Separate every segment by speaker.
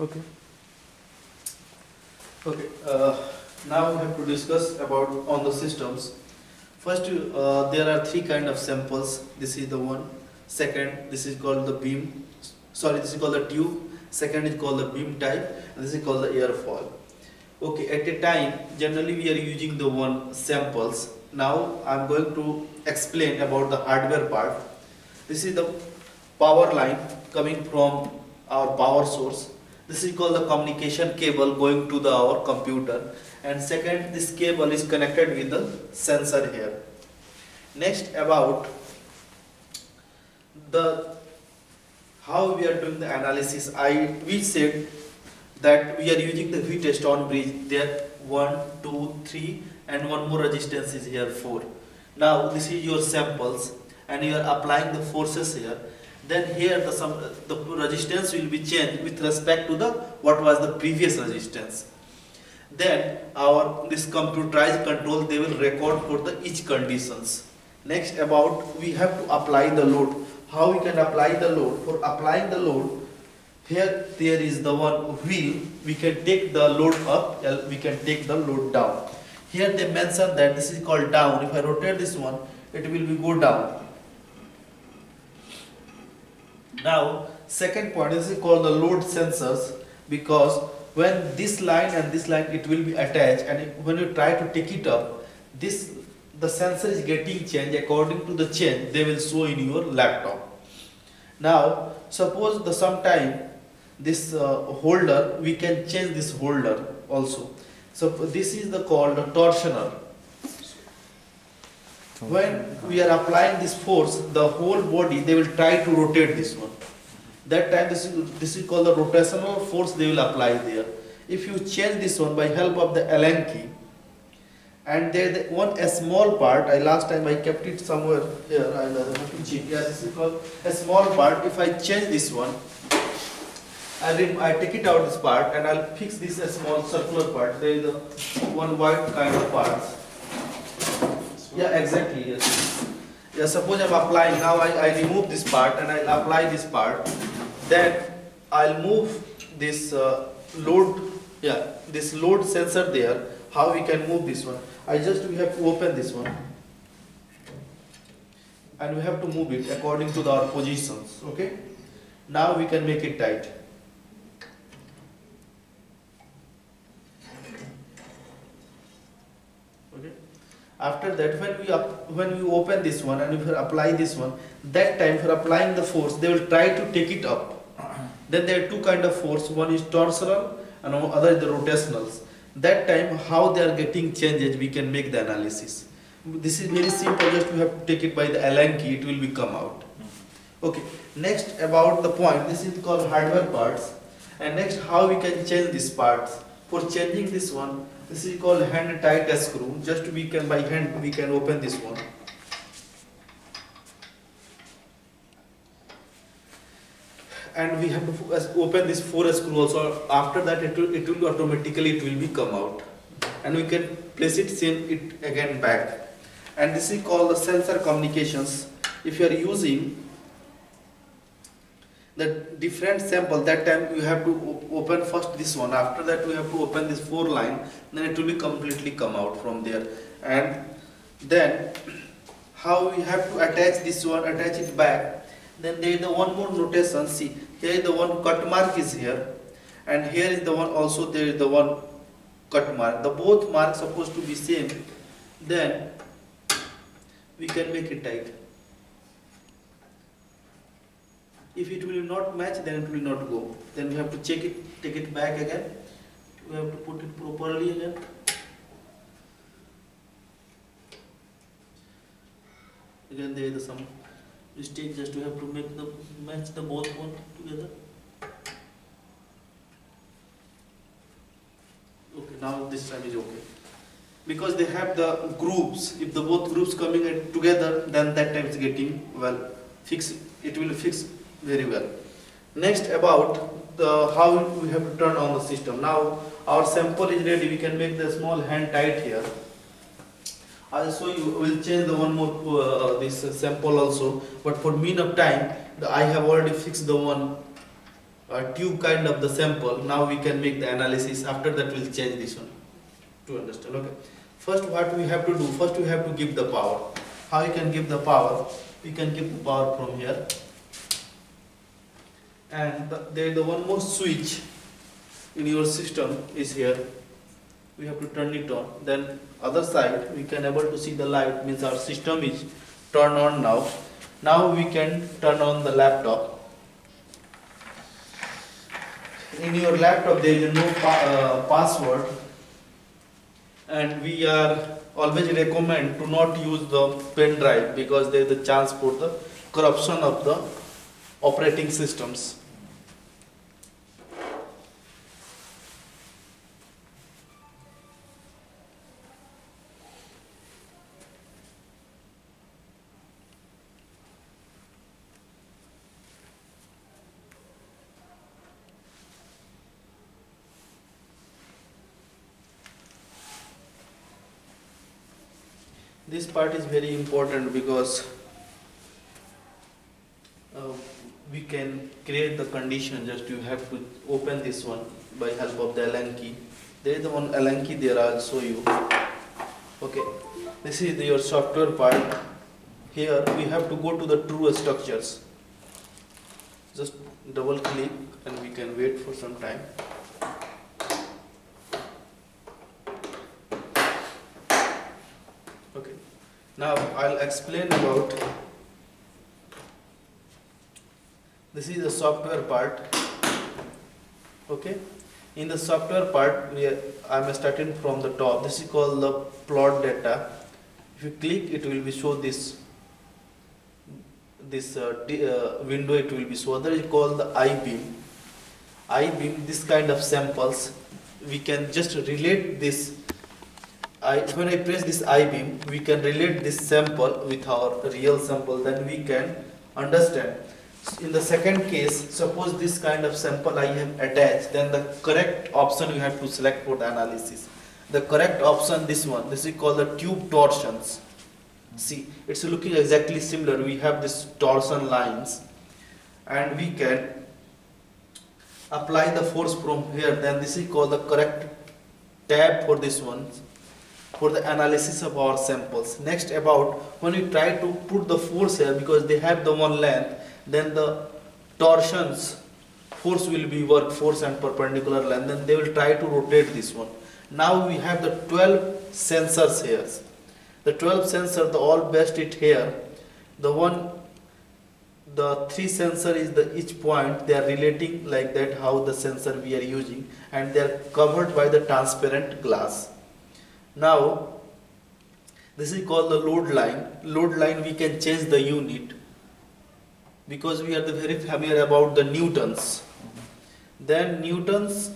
Speaker 1: Okay. Okay. Now we have to discuss about on the systems. First, there are three kind of samples. This is the one. Second, this is called the beam. Sorry, this is called the tube. Second is called the beam type. And this is called the airfoil. Okay. At a time, generally we are using the one samples. Now I am going to explain about the hardware part. This is the power line coming from our power source. This is called the communication cable going to our computer, and second, this cable is connected with the sensor here. Next, about the how we are doing the analysis, we said that we are using the Wheatstone bridge. There 1, 2, 3 and one more resistance is here 4. Now this is your samples and you are applying the forces here. Then here the resistance will be changed with respect to the what was the previous resistance. Then this computerized control, they will record for the each conditions. Next, about we have to apply the load. How we can apply the load? For applying the load, here there is the one wheel. We can take the load up, we can take the load down. Here they mention that this is called down. If I rotate this one, it will be go down. Now, second point is called the load sensors, because when this line and this line it will be attached, and when you try to take it up, the sensor is getting changed according to the change they will show in your laptop. Now, suppose sometime this holder, we can change this holder also. So this is called the torsioner. When we are applying this force, the whole body they will try to rotate this one. That time this is called the rotational force they will apply there. If you change this one by help of the Allen key, and there a small part, last time I kept it somewhere here, I have to check. Yeah, this is called a small part. If I change this one, I take it out this part and I'll fix this a small circular part. There is one white kind of parts. Yeah, exactly. Yes. Yeah, suppose I'm applying now. I remove this part and I'll apply this part. Then I'll move this load. Yeah, this load sensor there. How we can move this one? We have to open this one, and we have to move it according to our positions. Okay. Now we can make it tight. Okay. After that, when we open this one and if we apply this one, that time for applying the force, they will try to take it up. Then there are two kind of force. One is torsional and other is the rotationals. That time, how they are getting changes, we can make the analysis. This is very simple. Just we have to take it by the Allen key. It will be come out. Okay. Next, about the point. This is called hardware parts. And next, how we can change these parts. For changing this one, this is called hand tight screw. Just by hand we can open this one. And we have to open this 4 screw also. After that, it will automatically be come out, and we can place it again back. And this is called the sensor communications. If you are using the different sample, that time you have to open first this one. After that, we have to open this 4 line. Then it will be completely come out from there. And then how we have to attach this one, attach it back. Then there is one more notation. See, here is the one cut mark is here, and here is the one also. There is the one cut mark. The both marks supposed to be same. Then we can make it tight. If it will not match, then it will not go. Then we have to check it, take it back again. We have to put it properly again. Again, there is some mistake. Just we have to match the both one together. Okay, now this time is okay, because they have the groups. If the both groups coming together, then that time is getting well fixed. It will fix very well. Next, about how we have to turn on the system. Now our sample is ready. We can make the small hand tight here. I'll show you. We'll change the one more this sample also. But for mean of time, I have already fixed the one tube kind of the sample. Now we can make the analysis. After that we'll change this one to understand. Okay. First what we have to do, first we have to give the power. How you can give the power? We can give the power from here. And there is the one more switch in your system is here. We have to turn it on. Then other side we can able to see the light, means our system is turned on now. Now we can turn on the laptop. In your laptop there is no password, and we are always recommend to not use the pen drive because there is a chance for the corruption of the operating systems. This part is very important because we can create the condition. Just you have to open this one by help of the Allen key. There is the one Allen key there, I'll show you. Okay, this is your software part. Here we have to go to the true structures. Just double click and we can wait for some time. Okay, now I'll explain about, this is the software part. Okay, in the software part I'm starting from the top. This is called the plot data. If you click, it will be show this window. It will be show. Other is called the I-beam. I-beam, this kind of samples we can just relate this. When I press this I-beam, we can relate this sample with our real sample. Then we can understand. In the second case, suppose this kind of sample I have attached, then the correct option you have to select for the analysis. The correct option, this one. This is called the tube torsions. See, it's looking exactly similar. We have this torsion lines, and we can apply the force from here. Then this is called the correct tab for this one, for the analysis of our samples. Next, about when we try to put the force here, because they have the one length, then the torsions force will be work force and perpendicular length. Then they will try to rotate this one. Now we have the 12 sensors here. The 12 sensors, the all best it here. The 3 sensor is the each point. They are relating like that how the sensor we are using, and they are covered by the transparent glass. Now this is called the load line. Load line we can change the unit because we are very familiar about the newtons. Then newtons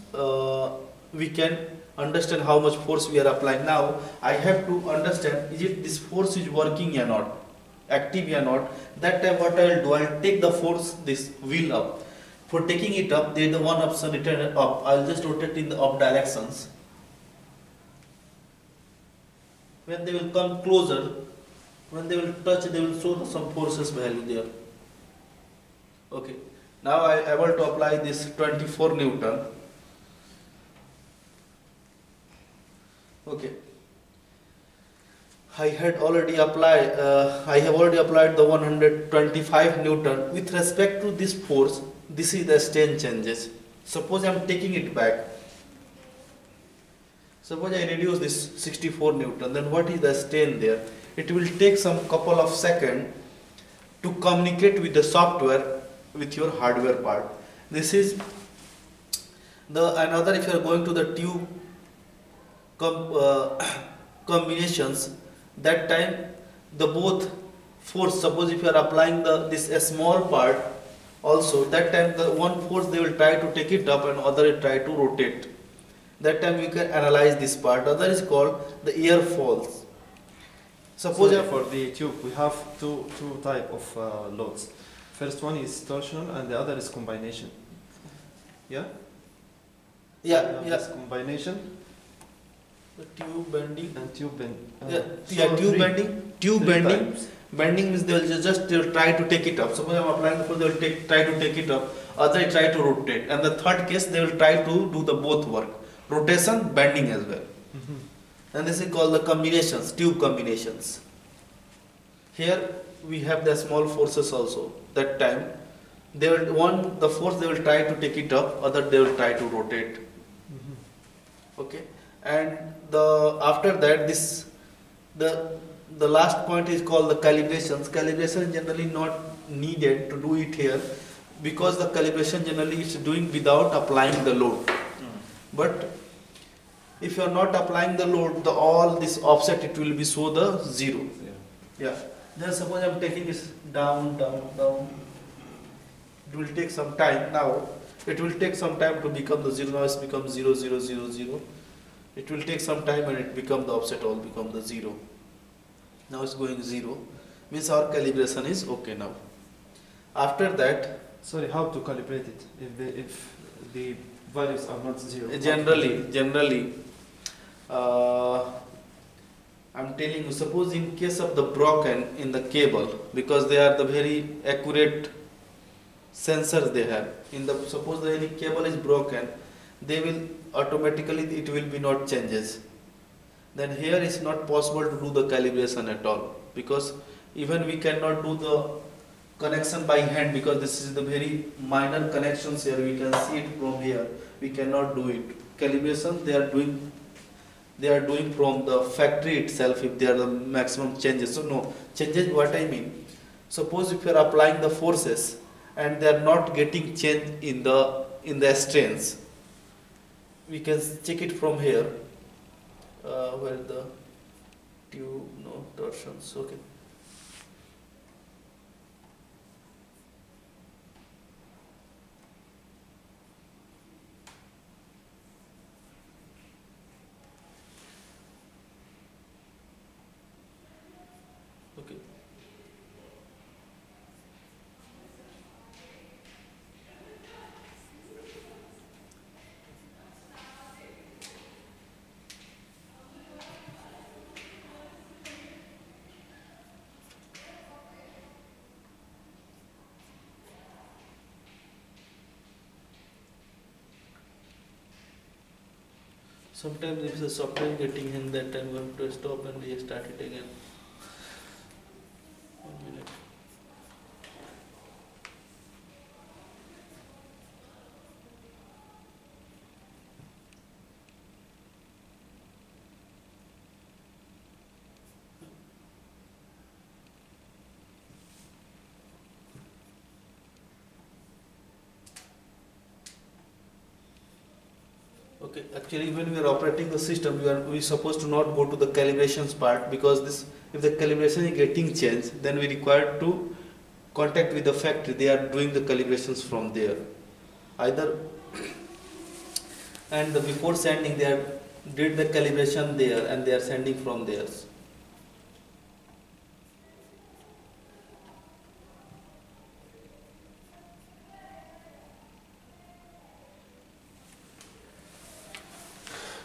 Speaker 1: we can understand how much force we are applying. Now I have to understand, is it this force is working or not, active or not. That time what I will do, I will take the force, this wheel up. For taking it up, there is the one option written up. I will just rotate in the up directions. When they will come closer, when they will touch, they will show some forces value there. Okay, now I am able to apply this 24 Newton. Okay, I have already applied the 125 Newton. With respect to this force, this is the strain changes. Suppose I am taking it back. Suppose I reduce this 64 Newton, then what is the strain there? It will take some couple of seconds to communicate with the software with your hardware part. This is the another. If you are going to the tube combinations, that time the both force, suppose if you are applying this a small part also, that time the one force they will try to take it up and other will try to rotate. That time we can analyze this part. Other is called the airfalls. Suppose
Speaker 2: for the tube we have two type of loads. First one is torsion and the other is combination. Yeah?
Speaker 1: Yeah.
Speaker 2: This combination.
Speaker 1: The tube bending
Speaker 2: and tube bend.
Speaker 1: Tube bending. Tube bending. Bending means they will try to take it up. Suppose I am applying the force, they will try to take it up. other try to rotate, and the third case they will try to do the both work, rotation, bending as well. And this is called the combinations, tube combinations. Here we have the small forces also. That time they will the force they will try to take it up, other they will try to rotate. Okay, and after that the last point is called the calibrations. Calibration is generally not needed to do it here, because the calibration generally is doing without applying the load. But if you are not applying the load, all this offset it will be show the 0. Yeah. Then suppose I am taking this down, down, down. It will take some time. Now it will take some time to become the 0. Now it's become 0, 0, 0, 0. It will take some time and it become the offset all become the 0. Now it's going 0. Means our calibration is okay now. After that,
Speaker 2: sorry, how to calibrate it if the values are not 0?
Speaker 1: Generally, I'm telling you, suppose in case of the broken in the cable, because they are the very accurate sensors they have. Suppose any cable is broken, they will automatically it will be not changes. Then here it's not possible to do the calibration at all, because even we cannot do the connection by hand, because this is the very minor connections here. We can see it from here. We cannot do it. Calibration they are doing from the factory itself if they are the maximum changes. So no changes. What I mean, suppose if you are applying the forces and they are not getting change in the strains, we can check it from here. Where the tube, no torsions. Okay. Okay. Sometimes if the software getting in, that time we have to stop and restart it again. 1 minute. Okay, actually when we are operating the system, we supposed to not go to the calibrations part, because if the calibration is getting changed, then we require to contact with the factory. They are doing the calibrations from there. And before sending, they did the calibration there and they are sending from there.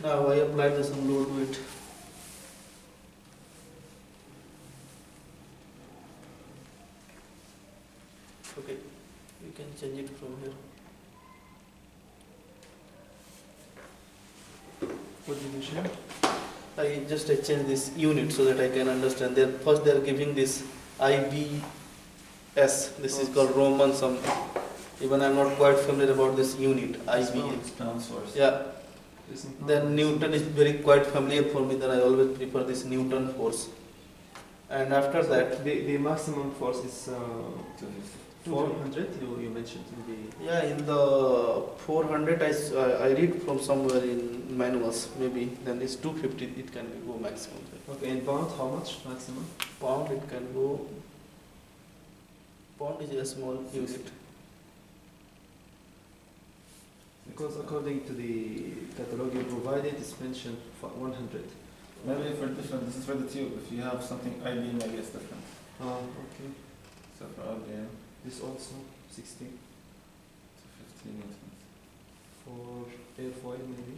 Speaker 1: Now I applied some load to it. Okay, you can change it from here.
Speaker 2: What did you change?
Speaker 1: I change this unit so that I can understand. First they are giving this IBS. This is called Roman some. Even I am not quite familiar about this unit. IBS. Yeah. Then Newton is very familiar for me. Then I always prefer this Newton force. And after that,
Speaker 2: the maximum force is 400. You mentioned
Speaker 1: in the 400. I read from somewhere in manuals. Maybe then it's 250. It can go maximum.
Speaker 2: Okay. In pound, how much maximum?
Speaker 1: Pound it can go. Pound is a small unit.
Speaker 2: Because according to the catalog you provided, it's mentioned 100.
Speaker 3: Maybe for different, this is for the tube. If you have something IB, maybe it's different.
Speaker 2: Okay.
Speaker 3: So for RBM,
Speaker 2: This also 60.
Speaker 3: it's 15 newtons.
Speaker 2: For airfoil maybe.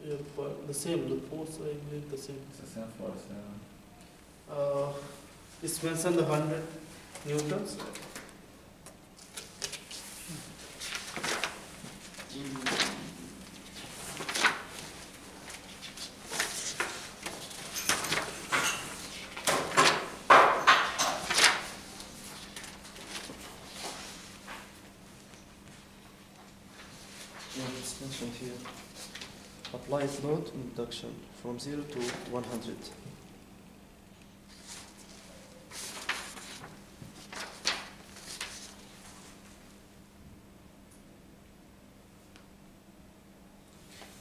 Speaker 1: Yeah, but the same. The force I believe the same.
Speaker 3: It's the same force, yeah.
Speaker 1: It's mentioned the 100 newtons.
Speaker 2: Yeah, it's mentioned here. Applied load induction from 0 to 100.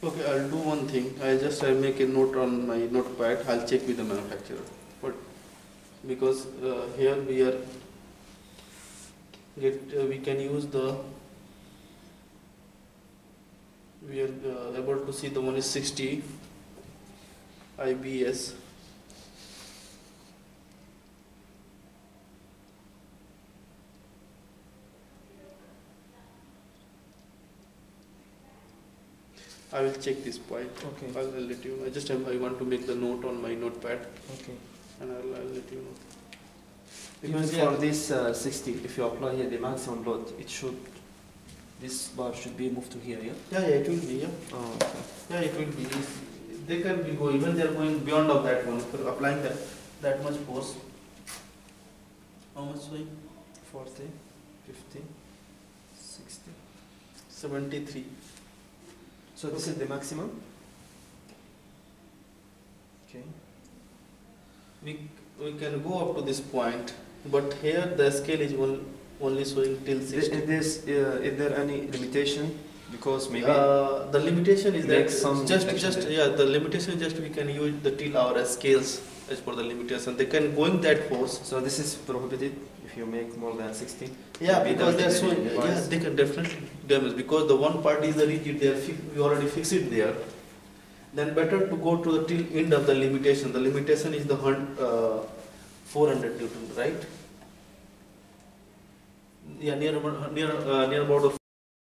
Speaker 1: Okay, I'll do one thing. I'll make a note on my notepad. I'll check with the manufacturer. But because here we are we can use the we are able to see the one is 60 IBS. I will check this point.
Speaker 2: Okay.
Speaker 1: I'll let you know. I want to make the note on my notepad,
Speaker 2: Okay.
Speaker 1: and I'll let you know.
Speaker 2: Even
Speaker 1: Because
Speaker 2: for this 60, if you apply here the maximum load, this bar should be moved to here, yeah?
Speaker 1: yeah, it will be, yeah.
Speaker 2: Oh, okay.
Speaker 1: Yeah, it will be. They can be going, even they are going beyond of that one, for applying that much force. How much swing?
Speaker 2: 40, 50, 60.
Speaker 1: 73.
Speaker 2: So this is the maximum? Okay.
Speaker 1: We can go up to this point, but here the scale is only showing till 60.
Speaker 2: Is there any limitation? Because maybe
Speaker 1: The limitation is that
Speaker 2: Make some
Speaker 1: just
Speaker 2: action
Speaker 1: the limitation is just we can use the till hour as scales as per the limitation. They can going that force.
Speaker 2: so this is prohibited if you make more than 60.
Speaker 1: Yeah,
Speaker 2: Maybe
Speaker 1: because they are
Speaker 2: that's the
Speaker 1: showing.
Speaker 2: device.
Speaker 1: Yeah, they can definitely damage because the one part is the rigid. We already fix it there. Then better to go to the till end of the limitation. The limitation is the 400 Newton, right? Yeah, near about